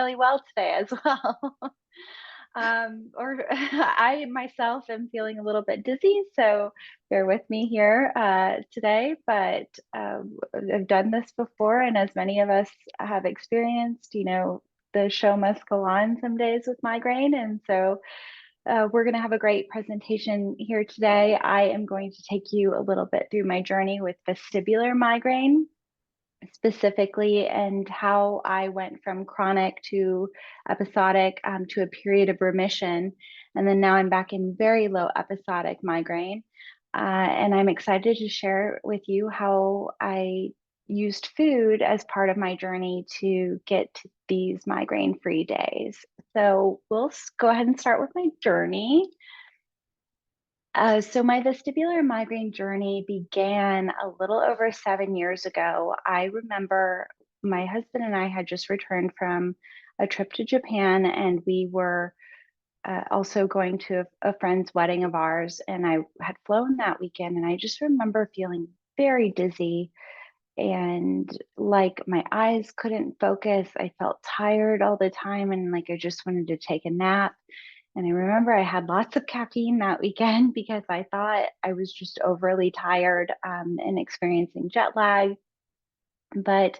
really well today as well. Or I myself am feeling a little bit dizzy, so bear with me here today. But I've done this before, and as many of us have experienced, the show must go on some days with migraine. And so we're going to have a great presentation here today. I am going to take you a little bit through my journey with vestibular migraine specifically, and how I went from chronic to episodic to a period of remission. And then now I'm back in very low episodic migraine. And I'm excited to share with you how I used food as part of my journey to get to these migraine free days. So we'll go ahead and start with my journey. So my vestibular migraine journey began a little over 7 years ago. I remember my husband and I had just returned from a trip to Japan, and we were also going to a friend's wedding of ours. And I had flown that weekend, and I just remember feeling very dizzy and like my eyes couldn't focus. I felt tired all the time, and like I just wanted to take a nap. And I remember I had lots of caffeine that weekend because I thought I was just overly tired and experiencing jet lag. But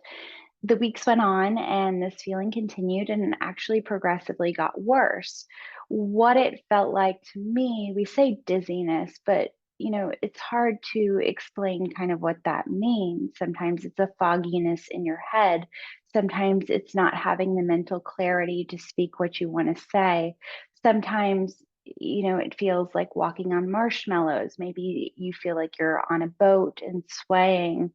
the weeks went on, and this feeling continued and actually progressively got worse. What it felt like to me, we say dizziness, but it's hard to explain kind of what that means. Sometimes it's a fogginess in your head. Sometimes it's not having the mental clarity to speak what you want to say. Sometimes, it feels like walking on marshmallows. Maybe you feel like you're on a boat and swaying.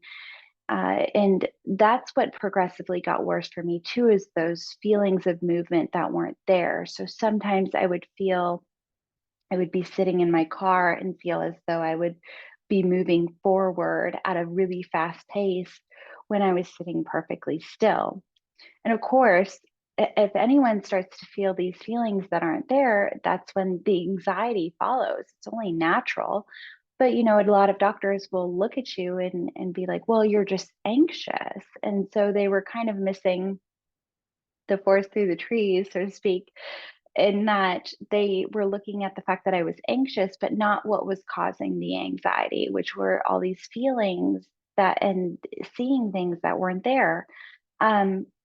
And that's what progressively got worse for me too, is those feelings of movement that weren't there. So sometimes I would be sitting in my car and feel as though I would be moving forward at a really fast pace when I was sitting perfectly still. And of course, if anyone starts to feel these feelings that aren't there, that's when the anxiety follows. It's only natural. But a lot of doctors will look at you and be like, well, you're just anxious. And so they were kind of missing the forest through the trees, so to speak, in that they were looking at the fact that I was anxious, but not what was causing the anxiety, which were all these feelings that and seeing things that weren't there.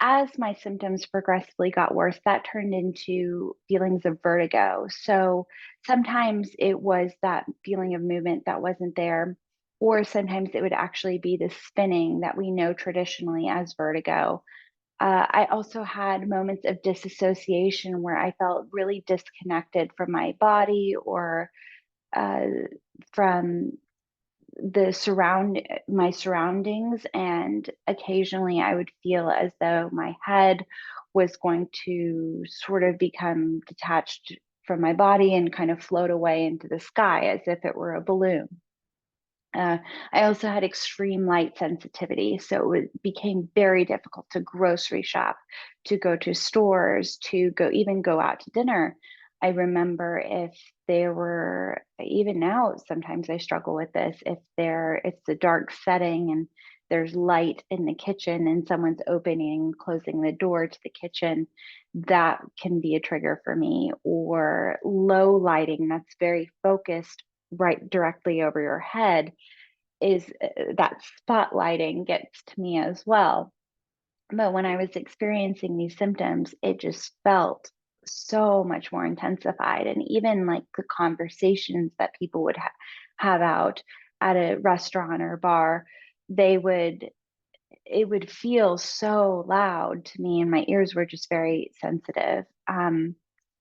As my symptoms progressively got worse, that turned into feelings of vertigo. So sometimes it was that feeling of movement that wasn't there, or sometimes it would actually be the spinning that we know traditionally as vertigo. I also had moments of disassociation where I felt really disconnected from my body, or uh, from my surroundings. And occasionally I would feel as though my head was going to sort of become detached from my body and kind of float away into the sky as if it were a balloon. uh, I also had extreme light sensitivity, so it became very difficult to grocery shop, to go to stores, to go out to dinner. I remember if there were, even now, sometimes I struggle with this. If it's a dark setting and there's light in the kitchen and someone's opening, closing the door to the kitchen, that can be a trigger for me. Or low lighting that's very focused right directly over your head, is that spotlighting gets to me as well. But when I was experiencing these symptoms, it just felt so much more intensified. And even like the conversations that people would have out at a restaurant or bar, they would it would feel so loud to me, and my ears were just very sensitive.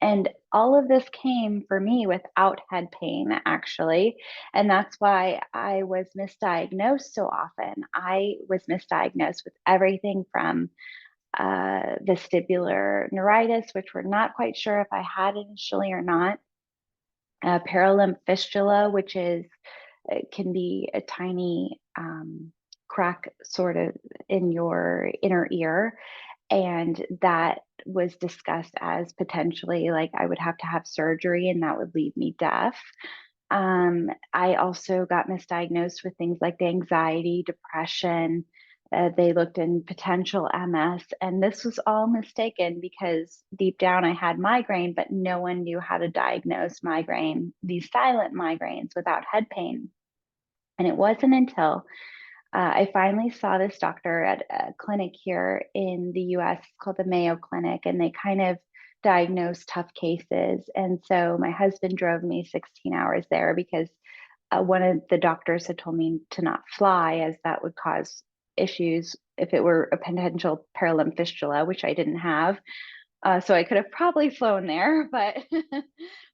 And all of this came for me without head pain, actually. And that's why I was misdiagnosed so often. I was misdiagnosed with everything from vestibular neuritis, which we're not quite sure if I had initially or not, paralimb fistula, which is it can be a tiny crack sort of in your inner ear. And that was discussed as potentially like I would have to have surgery and that would leave me deaf. I also got misdiagnosed with things like anxiety, depression, They looked in potential MS, and this was all mistaken because deep down I had migraine, but no one knew how to diagnose migraine, these silent migraines without head pain. And it wasn't until I finally saw this doctor at a clinic here in the US called the Mayo Clinic, and they kind of diagnose tough cases. And so my husband drove me 16 hours there because one of the doctors had told me to not fly, as that would cause issues if it were a potential paralimb fistula, which I didn't have. So I could have probably flown there, but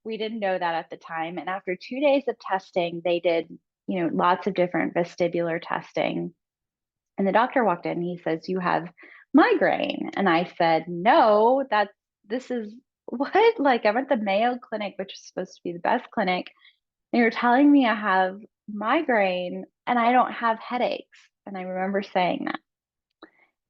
we didn't know that at the time. And after 2 days of testing, they did, lots of different vestibular testing. And the doctor walked in and he says, "You have migraine." And I said, "No, this is what? Like, I'm at the Mayo Clinic, which is supposed to be the best clinic. And you're telling me I have migraine and I don't have headaches." And I remember saying that.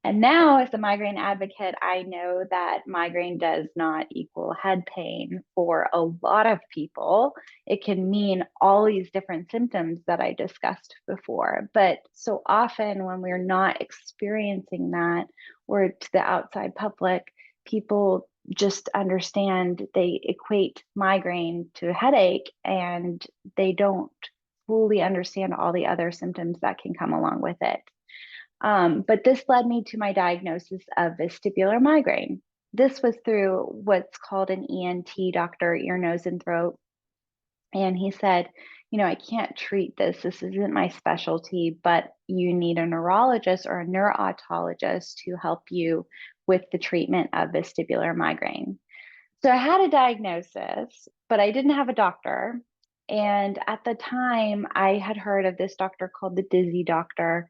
And now, as a migraine advocate, I know that migraine does not equal head pain for a lot of people. It can mean all these different symptoms that I discussed before. But so often, when we're not experiencing that, or to the outside public, people just understand, they equate migraine to a headache, and they don't fully understand all the other symptoms that can come along with it. But this led me to my diagnosis of vestibular migraine. This was through what's called an ENT doctor, ear, nose, and throat. And he said, "I can't treat this. This isn't my specialty, but you need a neurologist or a neurotologist to help you with the treatment of vestibular migraine." So I had a diagnosis, but I didn't have a doctor. And at the time, I had heard of this doctor called the Dizzy Doctor.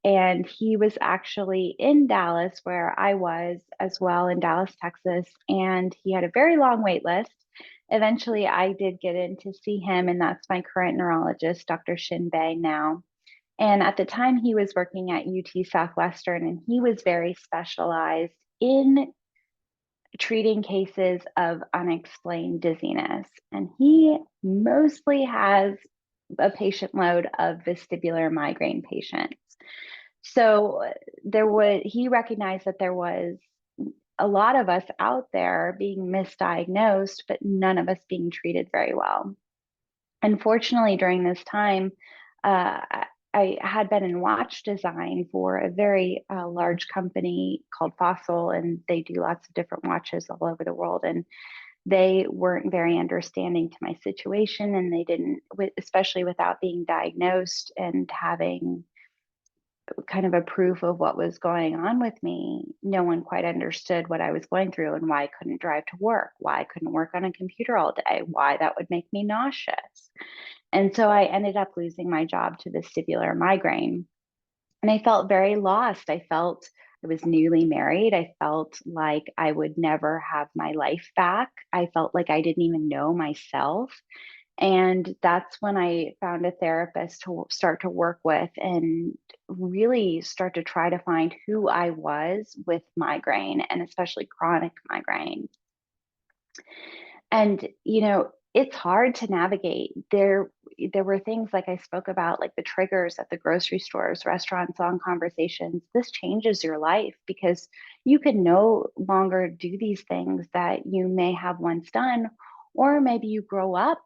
And he was actually in Dallas, where I was as well, in Dallas, Texas. And he had a very long wait list. Eventually, I did get in to see him, and that's my current neurologist, Dr. Shin Bei now. And at the time, he was working at UT Southwestern, and he was very specialized in treating cases of unexplained dizziness. And he mostly has a patient load of vestibular migraine patients. So he recognized that there was a lot of us out there being misdiagnosed, but none of us being treated very well. Unfortunately, during this time, uh, I had been in watch design for a very large company called Fossil, and they do lots of different watches all over the world. And they weren't very understanding to my situation, and they didn't, especially without being diagnosed and having kind of a proof of what was going on with me. No one quite understood what I was going through and why I couldn't drive to work, why I couldn't work on a computer all day, why that would make me nauseous. And so I ended up losing my job to vestibular migraine. And I felt very lost. I felt I was newly married. I felt like I would never have my life back. I felt like I didn't even know myself. And that's when I found a therapist to start to work with and really start to try to find who I was with migraine, and especially chronic migraine. And it's hard to navigate. There were things like I spoke about, like the triggers at the grocery stores, restaurants, on conversations. This changes your life because you can no longer do these things that you may have once done, or maybe you grow up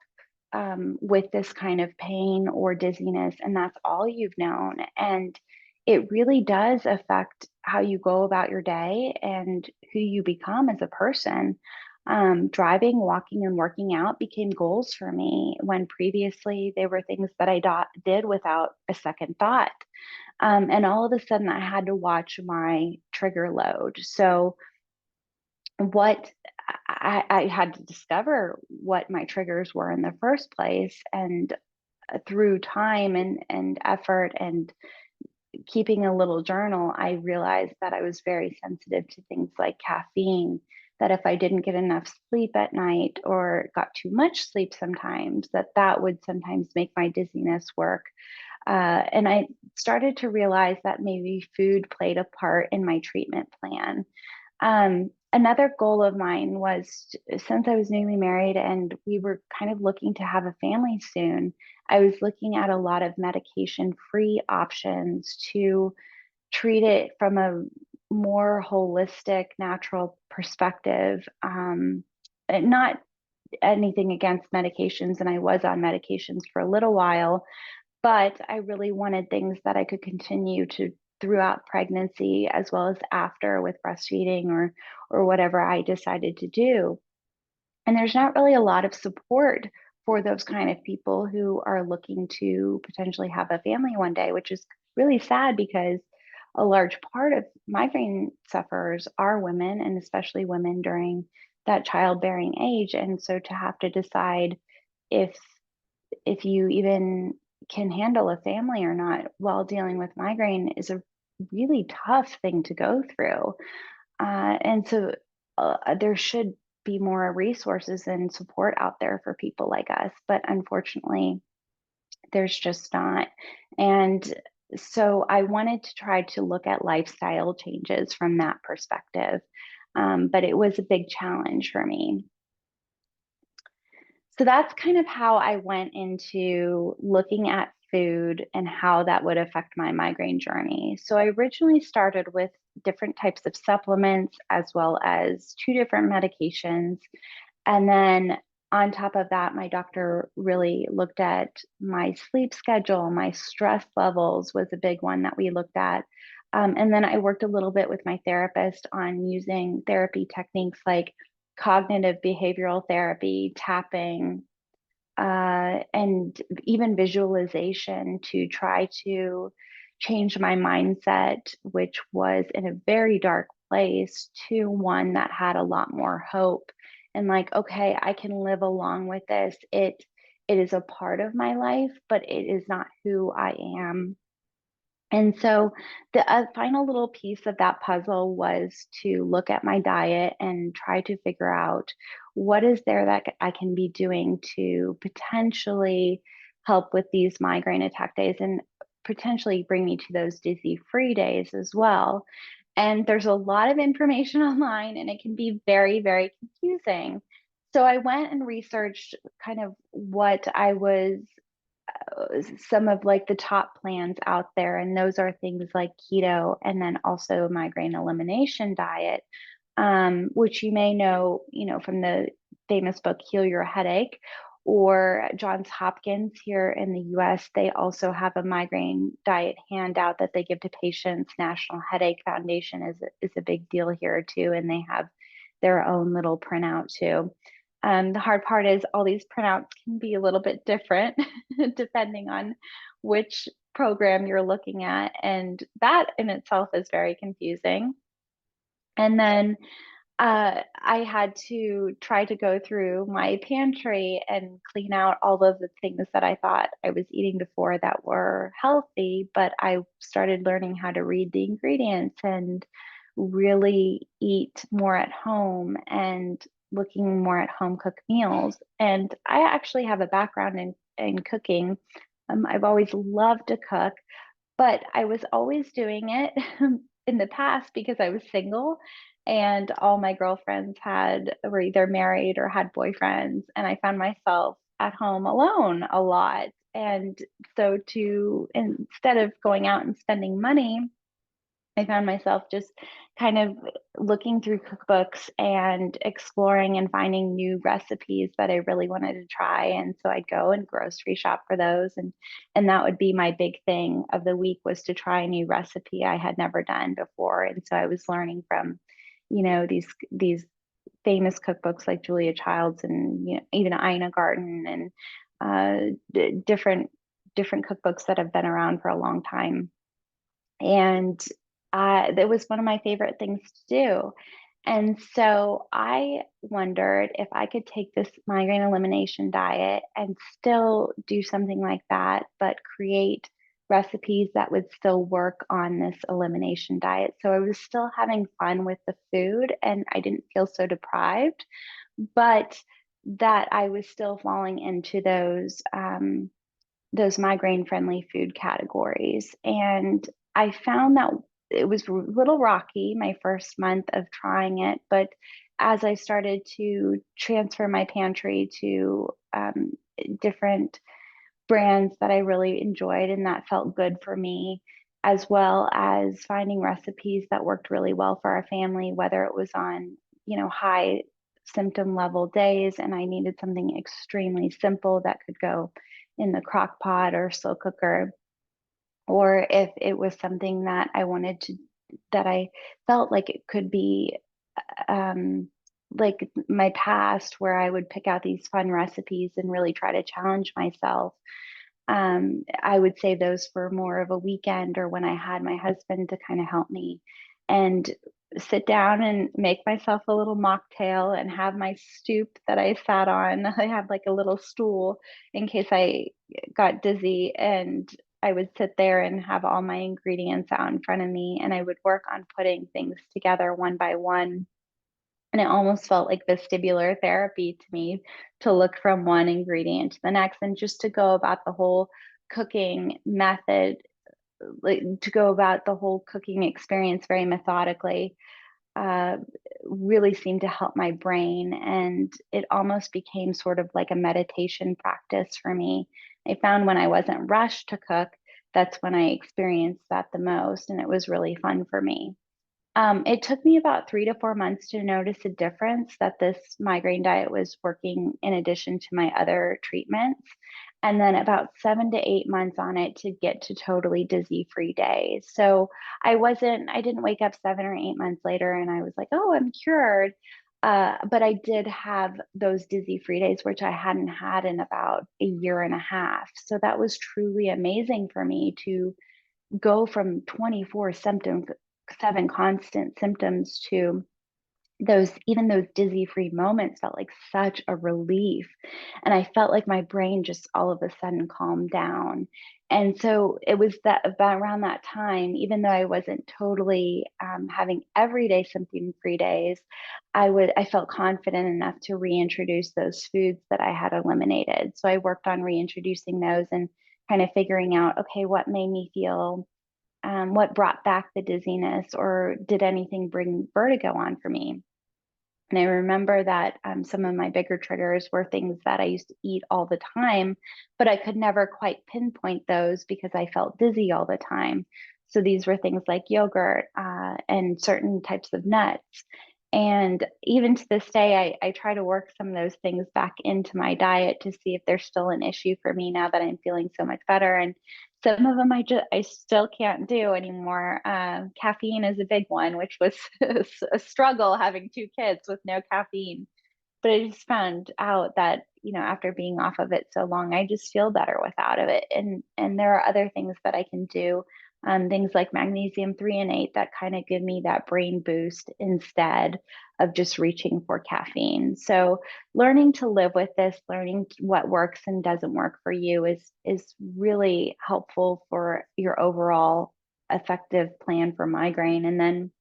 with this kind of pain or dizziness, and that's all you've known. And it really does affect how you go about your day and who you become as a person. Driving, walking, and working out became goals for me when previously they were things that I did without a second thought. And all of a sudden, I had to watch my trigger load. So, what I had to discover what my triggers were in the first place. And through time and effort and keeping a little journal, I realized that I was very sensitive to things like caffeine, that if I didn't get enough sleep at night or got too much sleep sometimes, that would sometimes make my dizziness work. And I started to realize that maybe food played a part in my treatment plan. Another goal of mine was, since I was newly married and we were kind of looking to have a family soon, I was looking at a lot of medication free options to treat it from a more holistic, natural perspective. And not anything against medications, and I was on medications for a little while, but I really wanted things that I could continue to throughout pregnancy as well as after with breastfeeding or whatever I decided to do. And there's not really a lot of support for those kind of people who are looking to potentially have a family one day, which is really sad because a large part of migraine sufferers are women, and especially women during that childbearing age. And so to have to decide if you even can handle a family or not while dealing with migraine is a really tough thing to go through. And so there should be more resources and support out there for people like us, but unfortunately, there's just not. And so I wanted to try to look at lifestyle changes from that perspective. But it was a big challenge for me. So that's kind of how I went into looking at food and how that would affect my migraine journey. So I originally started with different types of supplements as well as two different medications. And then on top of that, my doctor really looked at my sleep schedule, my stress levels was a big one that we looked at. And then I worked a little bit with my therapist on using therapy techniques like cognitive behavioral therapy, tapping, and even visualization to try to change my mindset, which was in a very dark place, to one that had a lot more hope. And like, okay, I can live along with this. It is a part of my life, but it is not who I am. And so the final little piece of that puzzle was to look at my diet and try to figure out what is there that I can be doing to potentially help with these migraine attack days and potentially bring me to those dizzy free days as well. And there's a lot of information online and it can be very, very confusing. So I went and researched kind of what I was some of like the top plans out there, and those are things like keto and then also migraine elimination diet, which you may know, from the famous book Heal Your Headache, or Johns Hopkins here in the US. They also have a migraine diet handout that they give to patients. National Headache Foundation is a big deal here too, and they have their own little printout too. The hard part is all these printouts can be a little bit different depending on which program you're looking at. And that in itself is very confusing. And then I had to try to go through my pantry and clean out all of the things that I thought I was eating before that were healthy. But I started learning how to read the ingredients and really eat more at home and looking more at home cooked meals. And I actually have a background in cooking. I've always loved to cook, but I was always doing it in the past because I was single and all my girlfriends were either married or had boyfriends, and I found myself at home alone a lot. And so instead of going out and spending money, I found myself just kind of looking through cookbooks and exploring and finding new recipes that I really wanted to try. And so I'd go and grocery shop for those. And that would be my big thing of the week, was to try a new recipe I had never done before. And so I was learning from, these famous cookbooks like Julia Child's and even Ina Garten and different cookbooks that have been around for a long time. And that was one of my favorite things to do. And so I wondered if I could take this migraine elimination diet and still do something like that, but create recipes that would still work on this elimination diet. So I was still having fun with the food and I didn't feel so deprived, but that I was still falling into those migraine friendly food categories. And I found that it was a little rocky my first month of trying it, but as I started to transfer my pantry to different brands that I really enjoyed and that felt good for me, as well as finding recipes that worked really well for our family, whether it was on, high symptom level days and I needed something extremely simple that could go in the crock pot or slow cooker, or if it was something that that I felt like it could be um, like my past, where I would pick out these fun recipes and really try to challenge myself. I would say those for more of a weekend or when I had my husband to kind of help me and sit down and make myself a little mocktail and have my stoop that I sat on. I had like a little stool in case I got dizzy, and I would sit there and have all my ingredients out in front of me, and I would work on putting things together one by one. And it almost felt like vestibular therapy to me, to look from one ingredient to the next and just to go about the whole cooking method, like to go about the whole cooking experience very methodically, uh, really seemed to help my brain. And it almost became sort of like a meditation practice for me. I found when I wasn't rushed to cook, that's when I experienced that the most. And it was really fun for me. It took me about 3 to 4 months to notice a difference that this migraine diet was working in addition to my other treatments. And then about 7 to 8 months on it to get to totally dizzy free days. So I didn't wake up 7 or 8 months later and I was like, oh, I'm cured. But I did have those dizzy free days, which I hadn't had in about a year and a half. So that was truly amazing for me to go from 24 symptoms, 7 constant symptoms, to those dizzy free moments felt like such a relief. And I felt like my brain just all of a sudden calmed down. And so it was that about around that time, even though I wasn't totally having everyday symptom free days, I felt confident enough to reintroduce those foods that I had eliminated. So I worked on reintroducing those and kind of figuring out, okay, what made me feel, what brought back the dizziness, or did anything bring vertigo on for me? And I remember that some of my bigger triggers were things that I used to eat all the time, but I could never quite pinpoint those because I felt dizzy all the time. So these were things like yogurt and certain types of nuts. And even to this day, I try to work some of those things back into my diet to see if there's still an issue for me now that I'm feeling so much better. And some of them I still can't do anymore. Caffeine is a big one, which was a struggle having 2 kids with no caffeine. But I just found out that, after being off of it so long, I just feel better without it. And there are other things that I can do, things like magnesium threonate that kind of give me that brain boost instead of just reaching for caffeine. So learning to live with this, learning what works and doesn't work for you is really helpful for your overall effective plan for migraine. And then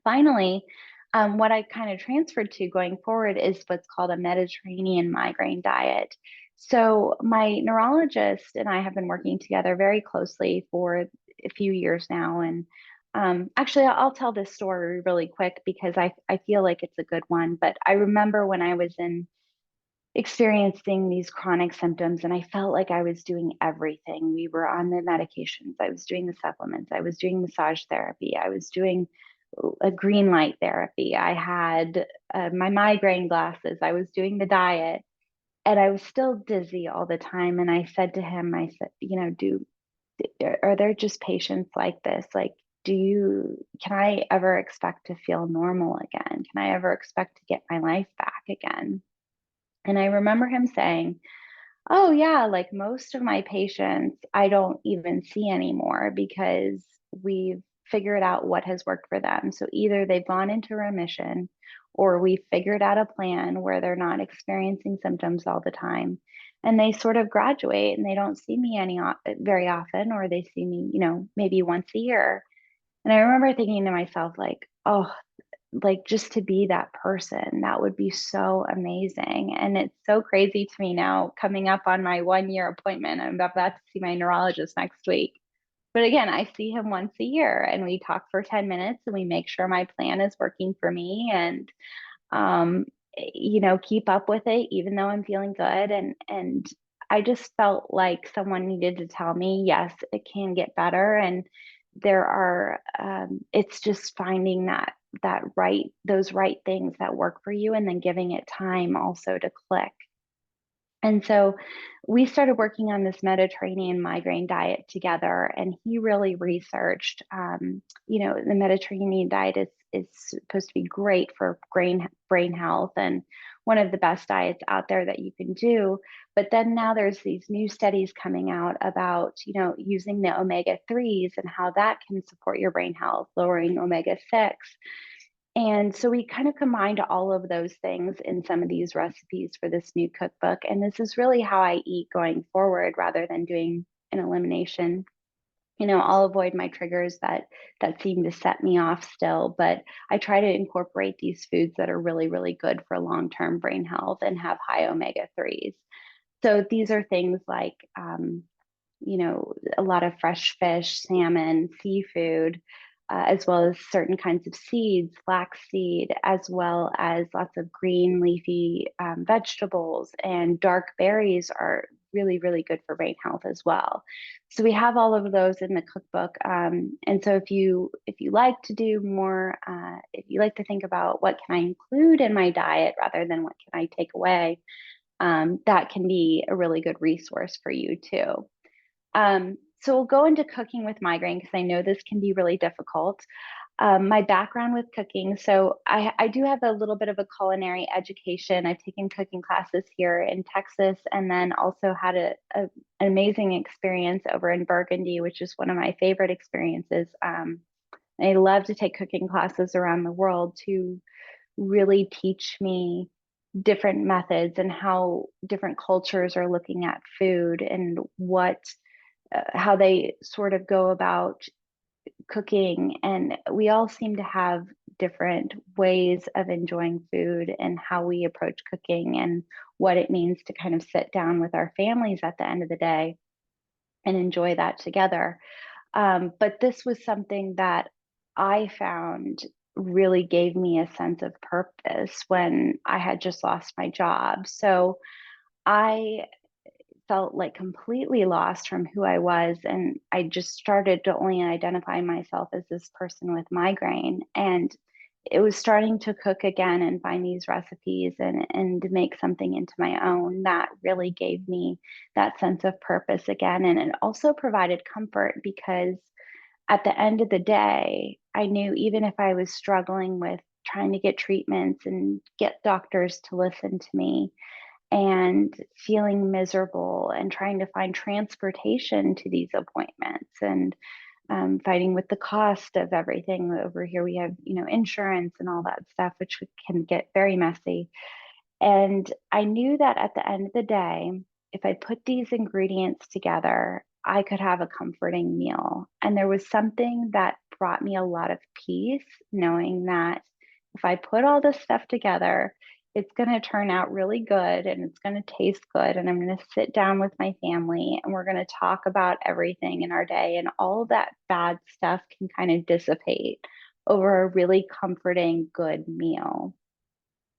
finally, what I kind of transferred to going forward is what's called a Mediterranean migraine diet. So, my neurologist and I have been working together very closely for a few years now. And actually, I'll tell this story really quick because I feel like it's a good one. But I remember when I was in experiencing these chronic symptoms and I felt like I was doing everything. We were on the medications, I was doing the supplements, I was doing massage therapy, I was doing a green light therapy, I had my migraine glasses, I was doing the diet, and I was still dizzy all the time. And I said to him, I said, are there just patients like this? Like, can I ever expect to feel normal again? Can I ever expect to get my life back again? And I remember him saying, oh, yeah, like most of my patients, I don't even see anymore because we've figured out what has worked for them. So either they've gone into remission or we've figured out a plan where they're not experiencing symptoms all the time. And they sort of graduate and they don't see me very often, or they see me, maybe once a year. And I remember thinking to myself, like, oh, like just to be that person, that would be so amazing. And it's so crazy to me now, coming up on my 1 year appointment. I'm about to see my neurologist next week. But again, I see him once a year and we talk for 10 minutes and we make sure my plan is working for me, and um, keep up with it even though I'm feeling good. And I just felt like someone needed to tell me, yes, it can get better. And there are, it's just finding those right things that work for you and then giving it time also to click. And so we started working on this Mediterranean migraine diet together, and he really researched. The Mediterranean diet is supposed to be great for brain health and one of the best diets out there that you can do. But then now there's these new studies coming out about, using the omega 3s and how that can support your brain health, lowering omega 6. And so we kind of combined all of those things in some of these recipes for this new cookbook. And this is really how I eat going forward rather than doing an elimination. I'll avoid my triggers that seem to set me off still, but I try to incorporate these foods that are really, really good for long-term brain health and have high omega 3s. So these are things like a lot of fresh fish, salmon, seafood, as well as certain kinds of seeds, flaxseed, as well as lots of green leafy vegetables, and dark berries are really, really good for brain health as well. So we have all of those in the cookbook. And so if you like to do more, if you like to think about what can I include in my diet rather than what can I take away, that can be a really good resource for you too. So we'll go into cooking with migraine because I know this can be really difficult. My background with cooking, so I do have a little bit of a culinary education. I've taken cooking classes here in Texas, and then also had an amazing experience over in Burgundy, which is one of my favorite experiences. I love to take cooking classes around the world to really teach me different methods and how different cultures are looking at food and how they sort of go about cooking. And we all seem to have different ways of enjoying food and how we approach cooking and what it means to kind of sit down with our families at the end of the day and enjoy that together. But this was something that I found really gave me a sense of purpose when I had just lost my job. So I felt like completely lost from who I was. And I just started to only identify myself as this person with migraine. And it was starting to cook again and find these recipes and make something into my own that really gave me that sense of purpose again. And it also provided comfort because at the end of the day, I knew even if I was struggling with trying to get treatments and get doctors to listen to me, and feeling miserable and trying to find transportation to these appointments and fighting with the cost of everything. Over here we have insurance and all that stuff, which can get very messy. And I knew that at the end of the day, if I put these ingredients together, I could have a comforting meal. And there was something that brought me a lot of peace, knowing that if I put all this stuff together, it's going to turn out really good and it's going to taste good. And I'm going to sit down with my family and we're going to talk about everything in our day. And all that bad stuff can kind of dissipate over a really comforting, good meal.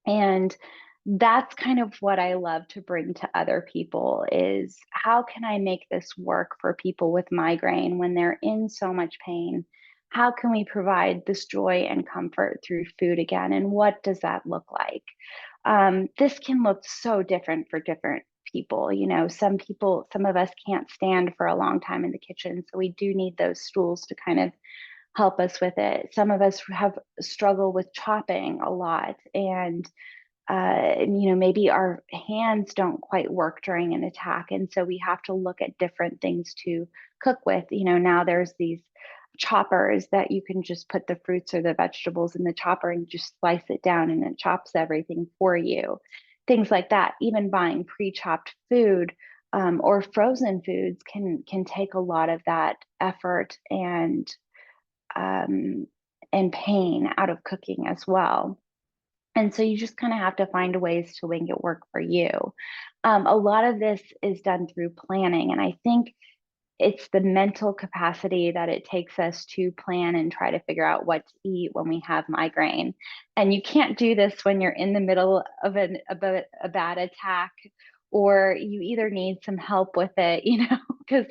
And that's kind of what I love to bring to other people is how can I make this work for people with migraine when they're in so much pain? How can we provide this joy and comfort through food again? And what does that look like? This can look so different for different people. Some of us can't stand for a long time in the kitchen. So we do need those stools to kind of help us with it. Some of us have struggle with chopping a lot and maybe our hands don't quite work during an attack. And so we have to look at different things to cook with. Now there's these choppers that you can just put the fruits or the vegetables in the chopper and just slice it down and it chops everything for you. Things like that. Even buying pre-chopped food or frozen foods can take a lot of that effort and pain out of cooking as well. And so you just kind of have to find ways to make it work for you. A lot of this is done through planning. And I think it's the mental capacity that it takes us to plan and try to figure out what to eat when we have migraine. And you can't do this when you're in the middle of a bad attack, or you either need some help with it, because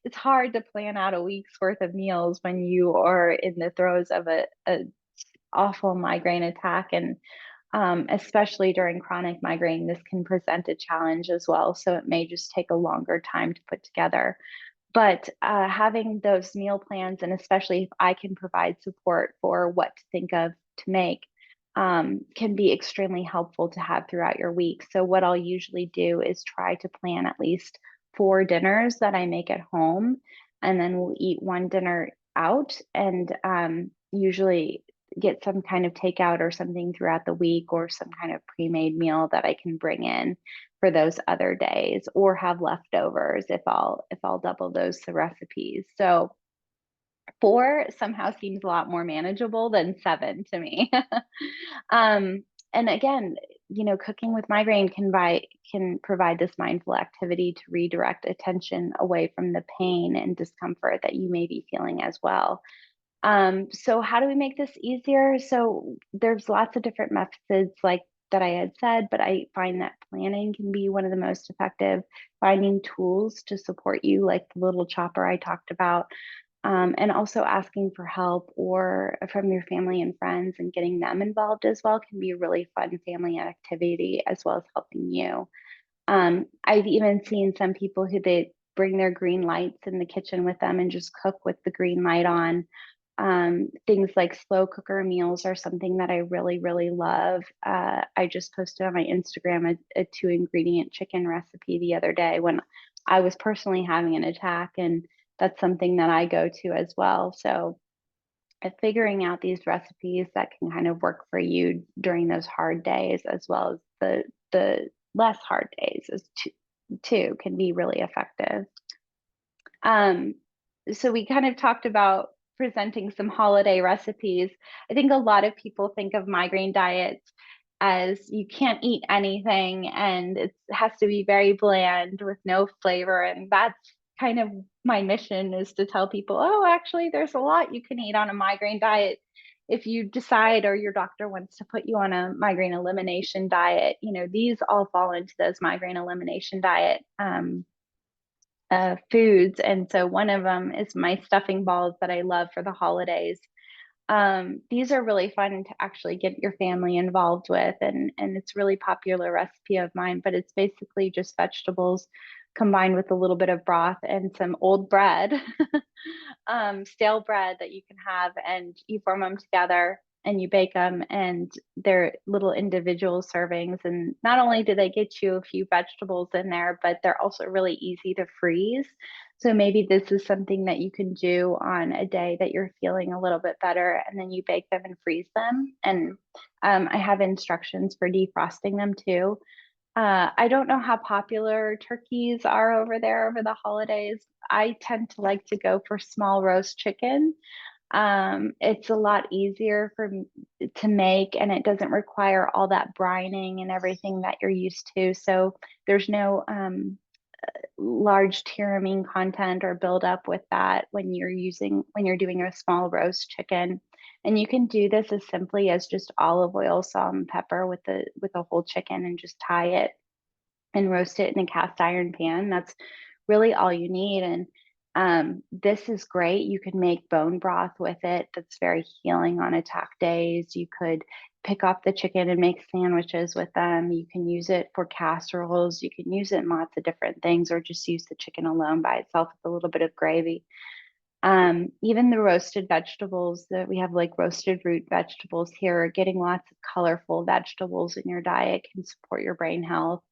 it's hard to plan out a week's worth of meals when you are in the throes of a awful migraine attack. And especially during chronic migraine, this can present a challenge as well. So it may just take a longer time to put together. But having those meal plans, and especially if I can provide support for what to think of to make, can be extremely helpful to have throughout your week. So what I'll usually do is try to plan at least 4 dinners that I make at home, and then we'll eat one dinner out, and usually get some kind of takeout or something throughout the week, or some kind of pre-made meal that I can bring in for those other days, or have leftovers if I'll double those the recipes. So 4 somehow seems a lot more manageable than 7 to me. um, and again, cooking with migraine can provide this mindful activity to redirect attention away from the pain and discomfort that you may be feeling as well. So how do we make this easier? So there's lots of different methods like that I had said, but I find that planning can be one of the most effective. Finding tools to support you, like the little chopper I talked about, and also asking for help or from your family and friends and getting them involved as well can be a really fun family activity as well as helping you. I've even seen some people who they bring their green lights in the kitchen with them and just cook with the green light on. Things like slow cooker meals are something that I really, really love. I just posted on my Instagram a 2 ingredient chicken recipe the other day when I was personally having an attack, and that's something that I go to as well. So figuring out these recipes that can kind of work for you during those hard days, as well as the less hard days, too can be really effective. Um, so we kind of talked about presenting some holiday recipes. I think a lot of people think of migraine diets as you can't eat anything and it has to be very bland with no flavor. And that's kind of my mission, is to tell people, oh, actually, there's a lot you can eat on a migraine diet. If you decide, or your doctor wants to put you on a migraine elimination diet, these all fall into those migraine elimination diet foods. And so one of them is my stuffing balls that I love for the holidays. These are really fun to actually get your family involved with, and it's a really popular recipe of mine, but it's basically just vegetables combined with a little bit of broth and some old bread, stale bread that you can have, and you form them together and you bake them, and they're little individual servings. And not only do they get you a few vegetables in there, but they're also really easy to freeze. So maybe this is something that you can do on a day that you're feeling a little bit better, and then you bake them and freeze them. And I have instructions for defrosting them too. I don't know how popular turkeys are over there over the holidays. I tend to like to go for small roast chicken. It's a lot easier to make, and it doesn't require all that brining and everything that you're used to. So there's no large tyramine content or buildup with that when you're doing a small roast chicken. And you can do this as simply as just olive oil, salt, and pepper with a whole chicken, and just tie it and roast it in a cast iron pan. That's really all you need. And this is great. You could make bone broth with it. That's very healing on attack days. You could pick up the chicken and make sandwiches with them. You can use it for casseroles. You can use it in lots of different things, or just use the chicken alone by itself with a little bit of gravy. Even the roasted vegetables that we have, like roasted root vegetables here, getting lots of colorful vegetables in your diet can support your brain health.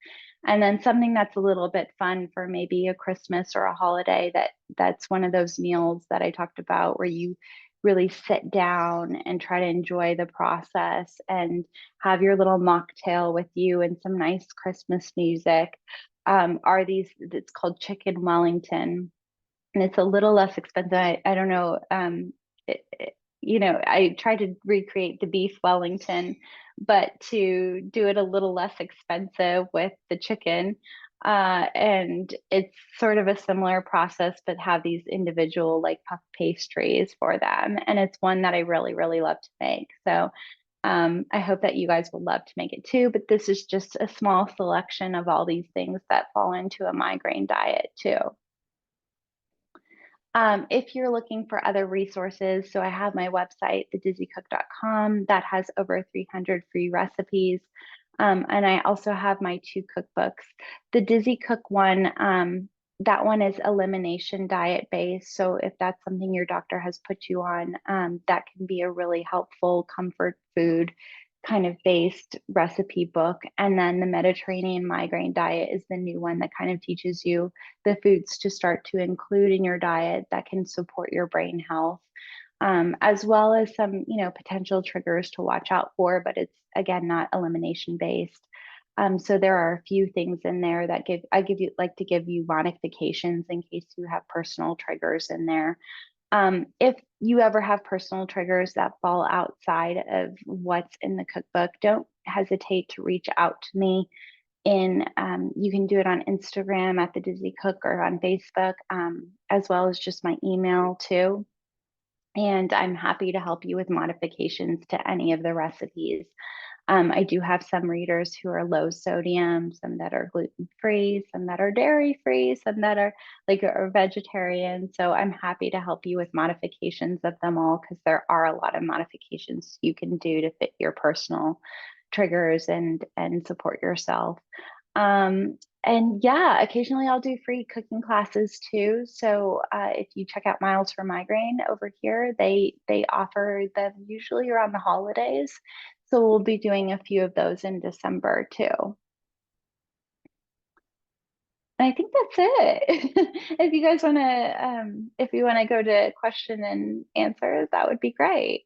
And then something that's a little bit fun for maybe a Christmas or a holiday, that's one of those meals that I talked about where you really sit down and try to enjoy the process and have your little mocktail with you and some nice Christmas music. It's called chicken Wellington, and it's a little less expensive. I don't know. I try to recreate the beef Wellington, but to do it a little less expensive with the chicken. And it's sort of a similar process, but have these individual like puff pastries for them. And it's one that I really, really love to make. So I hope that you guys will love to make it too. But this is just a small selection of all these things that fall into a migraine diet too. If you're looking for other resources, so I have my website, thedizzycook.com, that has over 300 free recipes. And I also have my two cookbooks. The Dizzy Cook one, that one is elimination diet based. So if that's something your doctor has put you on, that can be a really helpful comfort food kind of based recipe book. And then the Mediterranean migraine diet is the new one that kind of teaches you the foods to start to include in your diet that can support your brain health, as well as some, potential triggers to watch out for, but it's again not elimination based. So there are a few things in there that like to give you modifications in case you have personal triggers in there. If you ever have personal triggers that fall outside of what's in the cookbook, don't hesitate to reach out to me. You can do it on Instagram at the Dizzy Cook or on Facebook, as well as just my email too. And I'm happy to help you with modifications to any of the recipes. I do have some readers who are low sodium, some that are gluten free, some that are dairy free, some that are are vegetarian. So I'm happy to help you with modifications of them all because there are a lot of modifications you can do to fit your personal triggers and support yourself. And yeah, occasionally I'll do free cooking classes too. So if you check out Miles for Migraine over here, they offer them usually around the holidays. So we'll be doing a few of those in December too. And I think that's it. If you guys want to, if you want to go to question and answers, that would be great.